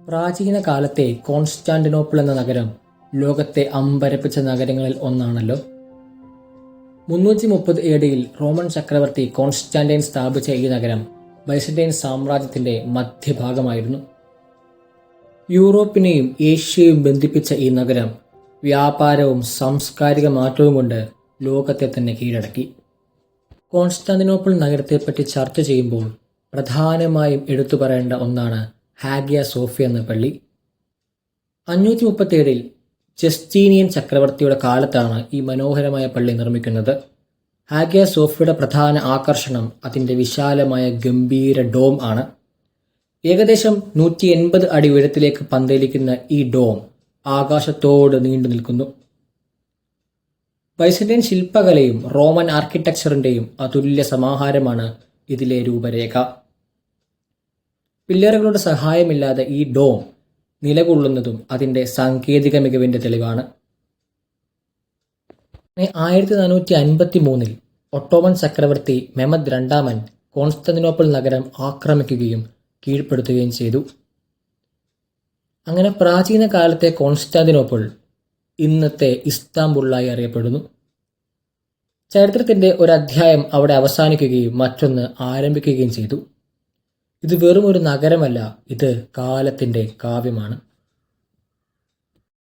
പ്രാചീന കാലത്തെ കോൺസ്റ്റാന്റിനോപ്പിൾ എന്ന നഗരം ലോകത്തെ അമ്പരപ്പിച്ച നഗരങ്ങളിൽ ഒന്നാണല്ലോ. 330 AD-യിൽ റോമൻ ചക്രവർത്തി കോൺസ്റ്റാന്റൈൻ സ്ഥാപിച്ച ഈ നഗരം ബൈസന്റൈൻ സാമ്രാജ്യത്തിന്റെ മധ്യഭാഗമായിരുന്നു. യൂറോപ്പിനെയും ഏഷ്യയും ബന്ധിപ്പിച്ച ഈ നഗരം വ്യാപാരവും സാംസ്കാരിക മാറ്റവും കൊണ്ട് ലോകത്തെ തന്നെ കീഴടക്കി. കോൺസ്റ്റാന്റിനോപ്പിൾ നഗരത്തെപ്പറ്റി ചർച്ച ചെയ്യുമ്പോൾ പ്രധാനമായും എടുത്തു പറയേണ്ട ഒന്നാണ് ഹാഗിയ സോഫിയ എന്ന പള്ളി. 537-ൽ ജസ്റ്റീനിയൻ ചക്രവർത്തിയുടെ കാലത്താണ് ഈ മനോഹരമായ പള്ളി നിർമ്മിക്കുന്നത്. ഹാഗിയ സോഫിയയുടെ പ്രധാന ആകർഷണം അതിൻ്റെ വിശാലമായ ഗംഭീര ഡോം ആണ്. ഏകദേശം 180 അടി ഉയരത്തിലേക്ക് പന്തലിക്കുന്ന ഈ ഡോം ആകാശത്തോട് നീണ്ടു നിൽക്കുന്നു. ബൈസന്റൈൻ ശില്പകലയും റോമൻ ആർക്കിടെക്ചറിന്റെയും അതുല്യ സമാഹാരമാണ് ഇതിലെ രൂപരേഖ. പില്ലറുകളുടെ സഹായമില്ലാതെ ഈ ഡോം നിലകൊള്ളുന്നതും അതിൻ്റെ സാങ്കേതിക മികവിൻ്റെ തെളിവാണ്. 1453-ൽ ഒട്ടോമൻ ചക്രവർത്തി മെഹമ്മദ് രണ്ടാമൻ കോൺസ്റ്റാന്റിനോപ്പിൾ നഗരം ആക്രമിക്കുകയും കീഴ്പ്പെടുത്തുകയും ചെയ്തു. അങ്ങനെ പ്രാചീന കാലത്തെ കോൺസ്റ്റാന്റിനോപ്പിൾ ഇന്നത്തെ ഇസ്താംബുളായി അറിയപ്പെടുന്നു. ചരിത്രത്തിൻ്റെ ഒരു അധ്യായം അവിടെ അവസാനിക്കുകയും മറ്റൊന്ന് ആരംഭിക്കുകയും ചെയ്തു. ഇത് വെറും ഒരു നഗരമല്ല, ഇത് കാലത്തിൻ്റെ കാവ്യമാണ്.